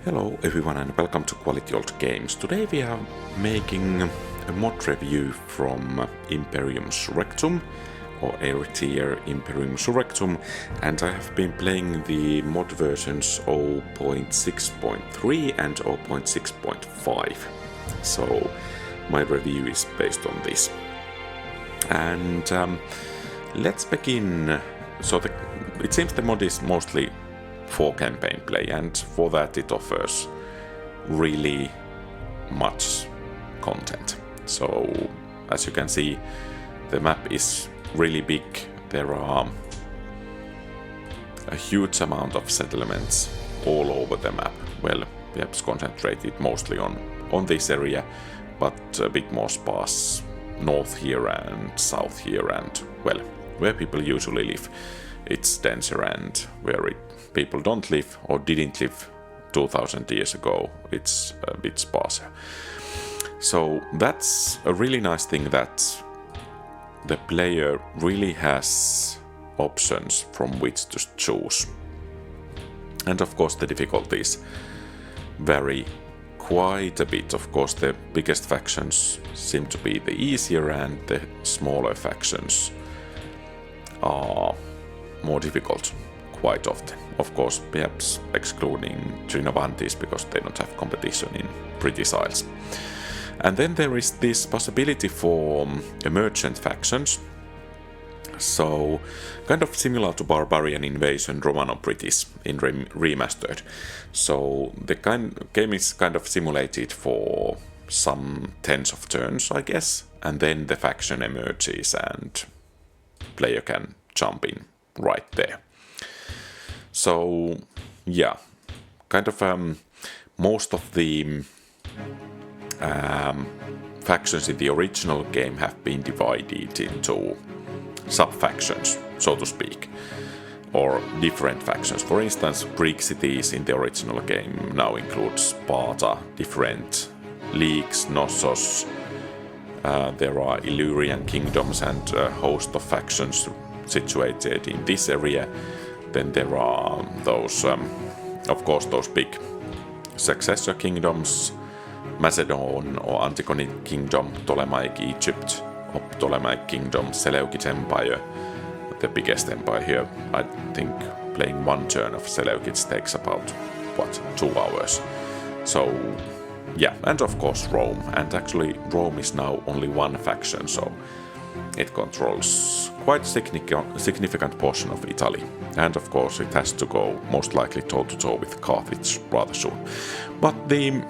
Hello everyone and welcome to QualityOldGames. Today we are making a mod review from Imperium Surrectum, or RTR Imperium Surrectum, and I have been playing the mod versions 0.6.3 and 0.6.5. So my review is based on this. And let's begin. So it seems the mod is mostly for campaign play, and for that it offers really much content. So as you can see, the map is really big. There are a huge amount of settlements all over the map. Well, we have concentrated mostly on this area, but a bit more sparse north here and south here, and well, where people usually live it's denser, and where people don't live or didn't live 2000 years ago it's a bit sparser. So that's a really nice thing, that the player really has options from which to choose. And of course the difficulties vary quite a bit. Of course the biggest factions seem to be the easier, and the smaller factions are more difficult quite often. Of course, perhaps excluding Trinovantes, because they don't have competition in British Isles. And then there is this possibility for emergent factions. So kind of similar to Barbarian Invasion Romano-British in Remastered. So the game is kind of simulated for some tens of turns, I guess, and then the faction emerges and player can jump in right there. So yeah, kind of most of the factions in the original game have been divided into sub-factions, so to speak, or different factions. For instance, Greek cities in the original game now include Sparta, different leagues, Knossos, there are Illyrian kingdoms and a host of factions situated in this area. Then there are those, of course, those big successor kingdoms, Macedon or Antigonic Kingdom, Ptolemaic Egypt, or Ptolemaic Kingdom, Seleucid Empire, the biggest empire here. I think playing one turn of Seleucids takes about, 2 hours. So yeah, and of course Rome, and actually Rome is now only one faction, so it controls quite a significant portion of Italy, and of course it has to go most likely toe-to-toe with Carthage rather soon. But the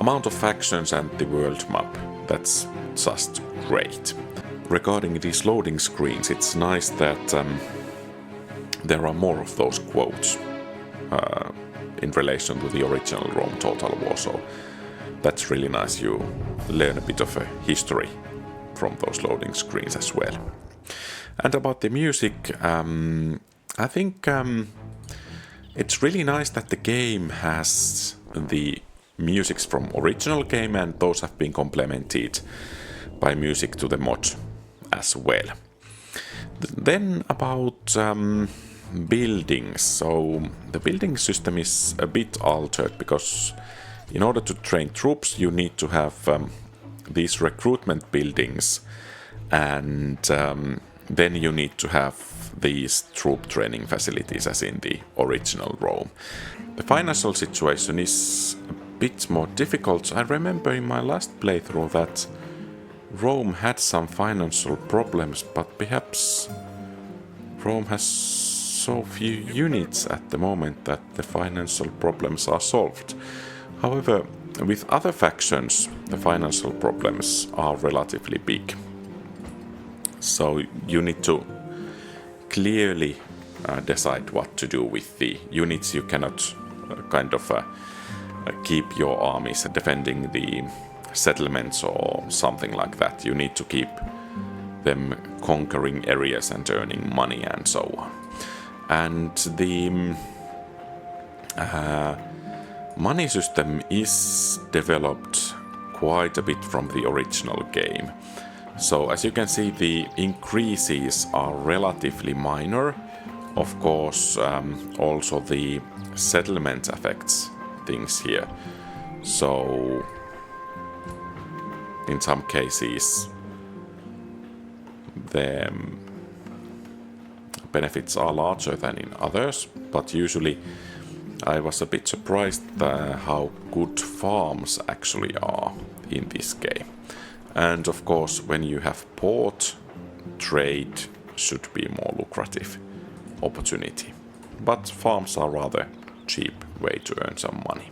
amount of factions and the world map, that's just great. Regarding these loading screens, it's nice that there are more of those quotes in relation to the original Rome TotalWar, so that's really nice. You learn a bit of a history from those loading screens as well. And about the music, I think it's really nice that the game has the musics from original game, and those have been complemented by music to the mod as well. Then about buildings. So the building system is a bit altered, because in order to train troops you need to have these recruitment buildings, and then you need to have these troop training facilities as in the original Rome. The financial situation is a bit more difficult. I remember in my last playthrough that Rome had some financial problems, but perhaps Rome has so few units at the moment that the financial problems are solved. However, with other factions, the financial problems are relatively big. So you need to clearly decide what to do with the units. You cannot keep your armies defending the settlements or something like that. You need to keep them conquering areas and earning money and so on. And the money system is developed quite a bit from the original game. So as you can see, the increases are relatively minor, Of course, also the settlement affects things here. So, in some cases, the benefits are larger than in others, but usually I was a bit surprised how good farms actually are in this game. And of course, when you have port, trade should be more lucrative opportunity. But farms are rather cheap way to earn some money.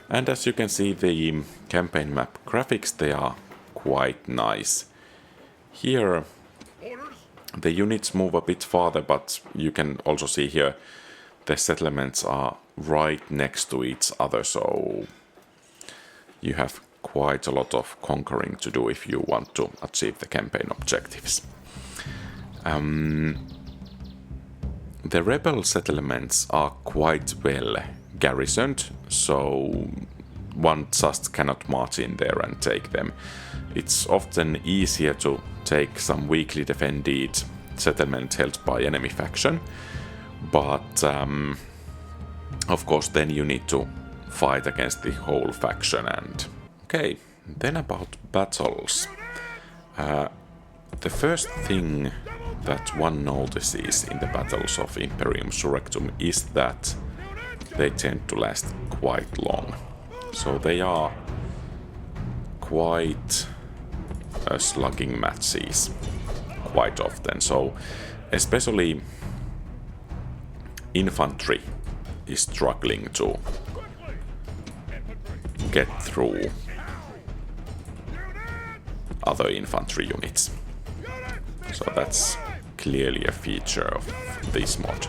And as you can see, the campaign map graphics, they are quite nice. Here the units move a bit farther, but you can also see here the settlements are right next to each other, so you have quite a lot of conquering to do if you want to achieve the campaign objectives. The rebel settlements are quite well garrisoned, so one just cannot march in there and take them. It's often easier to take some weakly defended settlement held by enemy faction, but of course then you need to fight against the whole faction. And okay, then about battles. The first thing that one notices in the battles of Imperium Surrectum is that they tend to last quite long. So they are quite slugging matches quite often. So especially infantry is struggling to get through other infantry units. So that's clearly a feature of this mod.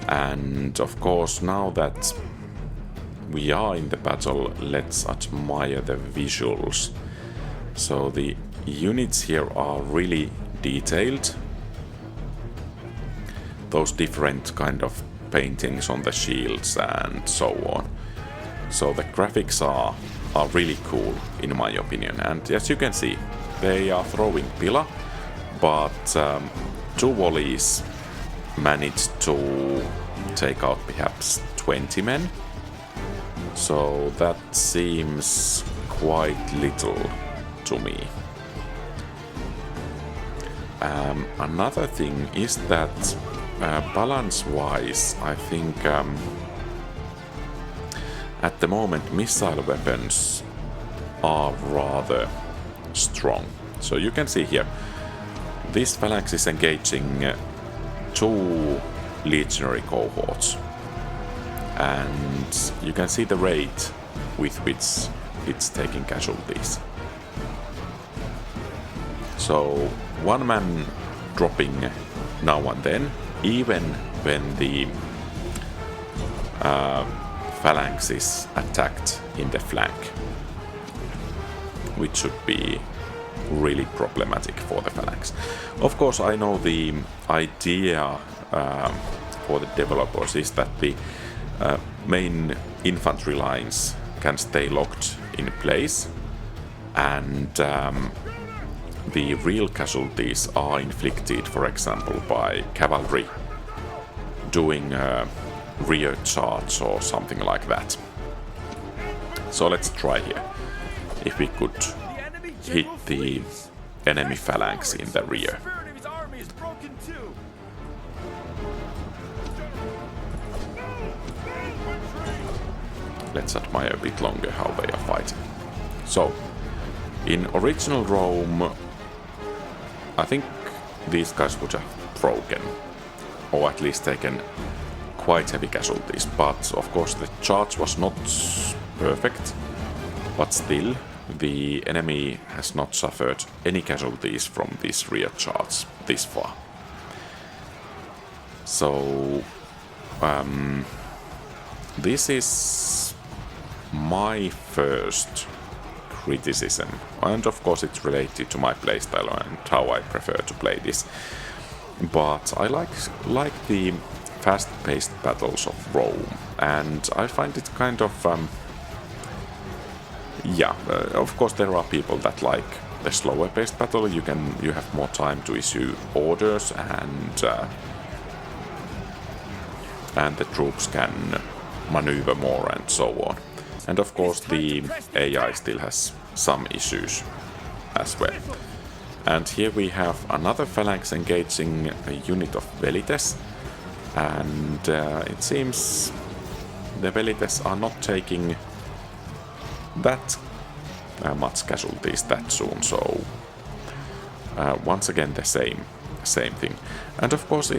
And of course, now that we are in the battle, let's admire the visuals. So the units here are really detailed. Those different kind of paintings on the shields and so on. So the graphics are really cool in my opinion. And as you can see, they are throwing Pila, but two volleys managed to take out perhaps 20 men. So that seems quite little to me. Another thing is that balance-wise, I think at the moment missile weapons are rather strong. So you can see here, this phalanx is engaging two legionary cohorts, and you can see the rate with which it's taking casualties. So one man dropping now and then, even when the phalanx is attacked in the flank, which should be really problematic for the phalanx. Of course, I know the idea for the developers is that the main infantry lines can stay locked in place, and the real casualties are inflicted, for example, by cavalry doing a rear charge or something like that. So let's try here. If we could hit the enemy phalanx in the rear. Let's admire a bit longer how they are fighting. So, in original Rome, I think these guys would have broken, or at least taken quite heavy casualties, but of course the charge was not perfect, but still the enemy has not suffered any casualties from this rear charge this far. So this is my first criticism, and of course it's related to my playstyle and how I prefer to play this. But I like the fast-paced battles of Rome, and I find it kind of of course there are people that like the slower paced battle. You have more time to issue orders and and the troops can maneuver more and so on. And of course the AI still has some issues as well. And here we have another phalanx engaging a unit of Velites, and it seems the Velites are not taking that much casualties that soon, so once again the same thing. And of course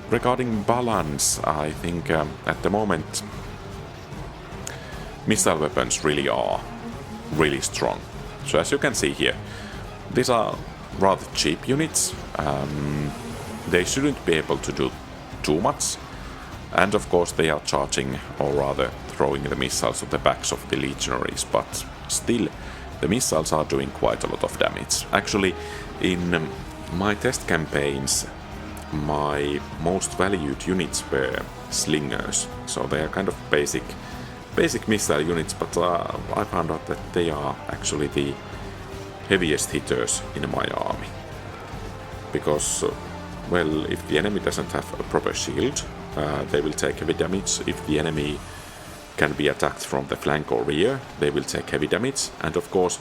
regarding balance, I think at the moment missile weapons really are really strong. So as you can see here, these are rather cheap units. They shouldn't be able to do too much, and of course they are charging, or rather throwing the missiles at the backs of the legionaries, but still the missiles are doing quite a lot of damage. Actually, in my test campaigns, my most valued units were slingers, so they are kind of basic missile units, but I found out that they are actually the heaviest hitters in my army. Because, well, if the enemy doesn't have a proper shield, they will take heavy damage. If the enemy can be attacked from the flank or rear, they will take heavy damage. And of course,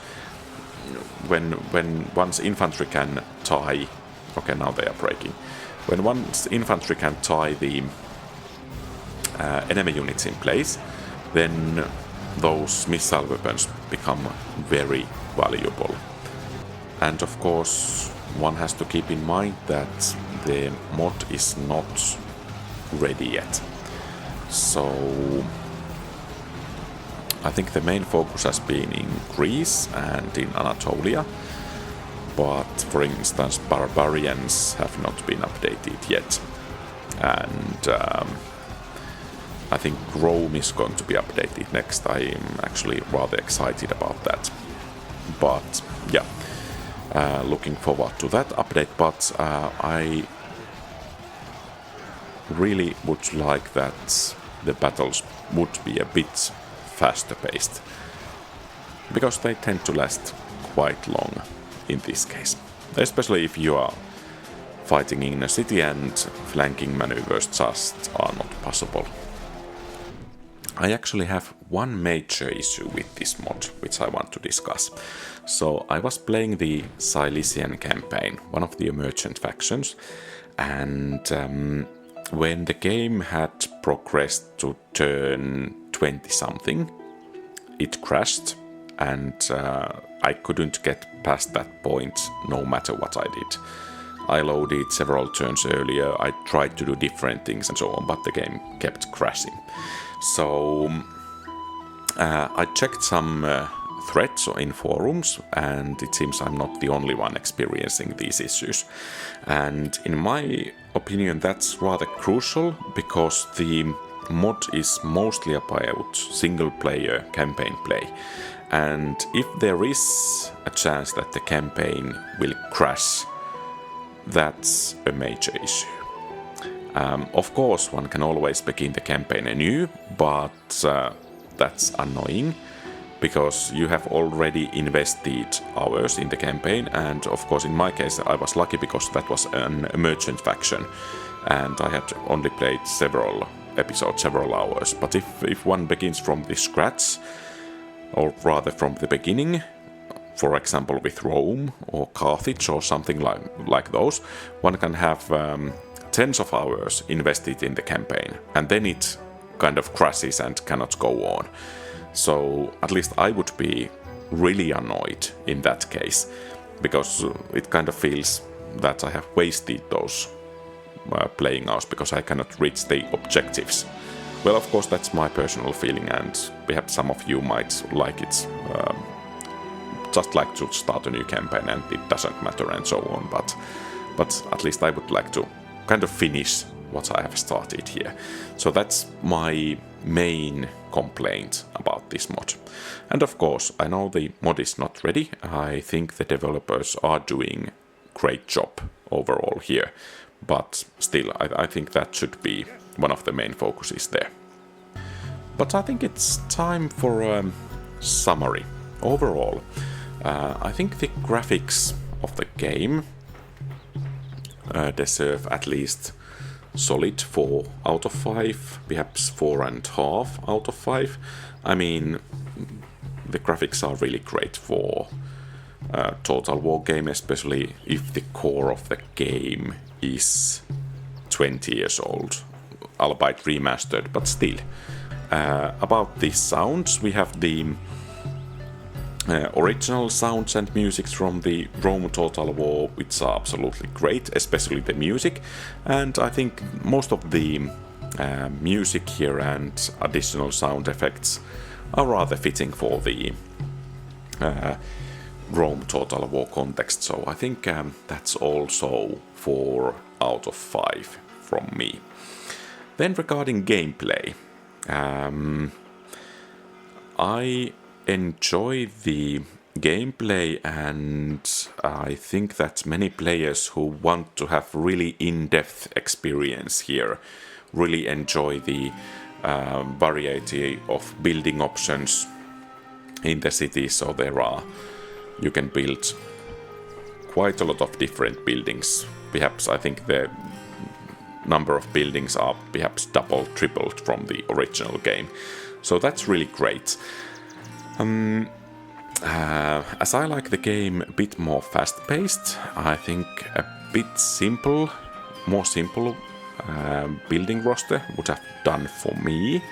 when one's infantry can tie... Okay, now they are breaking. When one's infantry can tie the enemy units in place, then those missile weapons become very valuable. And of course, one has to keep in mind that the mod is not ready yet. So I think the main focus has been in Greece and in Anatolia, but for instance barbarians have not been updated yet. And I think Rome is going to be updated next. I'm actually rather excited about that. But yeah, looking forward to that update. But I really would like that the battles would be a bit faster paced, because they tend to last quite long in this case. Especially if you are fighting in a city and flanking maneuvers just are not possible. I actually have one major issue with this mod, which I want to discuss. So I was playing the Silesian campaign, one of the emergent factions, and when the game had progressed to turn 20-something, it crashed, and I couldn't get past that point no matter what I did. I loaded several turns earlier, I tried to do different things and so on, but the game kept crashing. So I checked some threads in forums, and it seems I'm not the only one experiencing these issues. And in my opinion, that's rather crucial, because the mod is mostly about single-player campaign play. And if there is a chance that the campaign will crash, that's a major issue. Of course, one can always begin the campaign anew, but that's annoying, because you have already invested hours in the campaign, and of course in my case I was lucky because that was an emergent faction, and I had only played several episodes, several hours. But if one begins from the scratch, or rather from the beginning, for example with Rome or Carthage or something like those, one can have tens of hours invested in the campaign, and then it kind of crashes and cannot go on. So at least I would be really annoyed in that case, because it kind of feels that I have wasted those playing hours because I cannot reach the objectives. Well, of course that's my personal feeling, and perhaps some of you might like it, just like to start a new campaign and it doesn't matter and so on, but at least I would like to kind of finish what I have started here. So that's my main complaint about this mod. And of course, I know the mod is not ready. I think the developers are doing great job overall here, but still, I think that should be one of the main focuses there. But I think it's time for a summary. Overall, I think the graphics of the game deserve at least solid 4 out of 5, perhaps 4.5 out of 5. I mean, the graphics are really great for a Total War game, especially if the core of the game is 20 years old, albeit remastered, but still. About the sounds, we have the original sounds and music from the Rome Total War, which are absolutely great, especially the music. And I think most of the music here and additional sound effects are rather fitting for the Rome Total War context. So I think that's also 4 out of 5 from me. Then regarding gameplay, I enjoy the gameplay, and I think that many players who want to have really in-depth experience here really enjoy the variety of building options in the city. So you can build quite a lot of different buildings. Perhaps I think the number of buildings are perhaps double, tripled from the original game. So that's really great. As I like the game a bit more fast-paced, I think a bit more simple building roster would have done for me.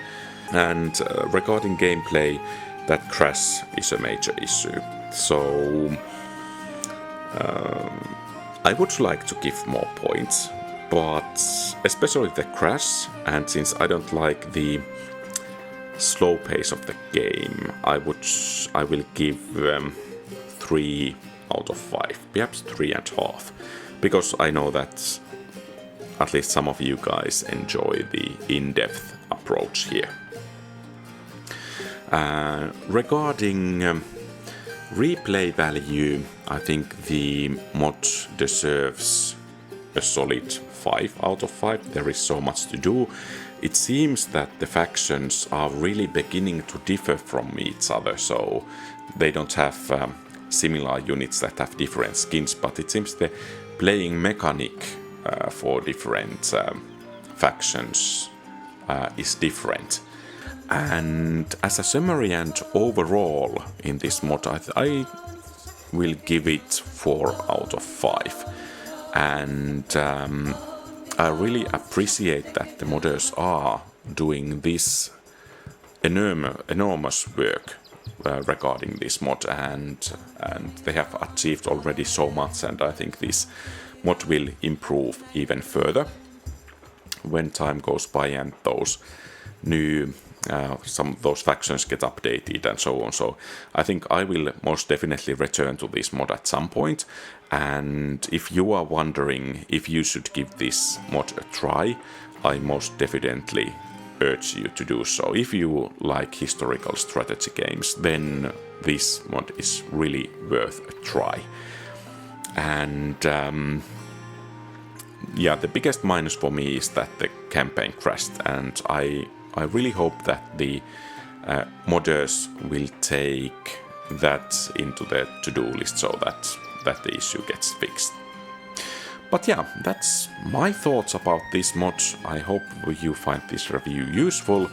And regarding gameplay, that crash is a major issue. So I would like to give more points, but especially the crash, and since I don't like the slow pace of the game, I will give 3 out of 5, perhaps 3.5, because I know that at least some of you guys enjoy the in-depth approach here. Regarding replay value, I think the mod deserves a solid 5 out of 5. There is so much to do. It seems that the factions are really beginning to differ from each other, so they don't have similar units that have different skins, but it seems the playing mechanic for different factions is different. And as a summary and overall in this mod, I will give it 4 out of 5. And I really appreciate that the modders are doing this enormous work regarding this mod, and they have achieved already so much, and I think this mod will improve even further when time goes by and those new some of those factions get updated and so on. So I think I will most definitely return to this mod at some point, and if you are wondering if you should give this mod a try, I most definitely urge you to do so. If you like historical strategy games, then this mod is really worth a try. And yeah, the biggest minus for me is that the campaign crashed, and I really hope that the modders will take that into the to-do list so that the issue gets fixed. But yeah, that's my thoughts about this mod. I hope you find this review useful,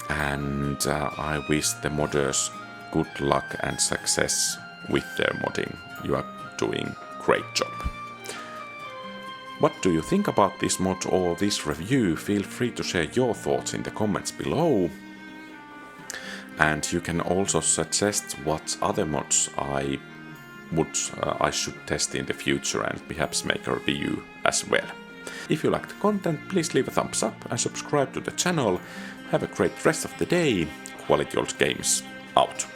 and I wish the modders good luck and success with their modding. You are doing a great job. What do you think about this mod or this review? Feel free to share your thoughts in the comments below. And you can also suggest what other mods I should test in the future and perhaps make a review as well. If you like the content, please leave a thumbs up and subscribe to the channel. Have a great rest of the day. QualityOldGames out.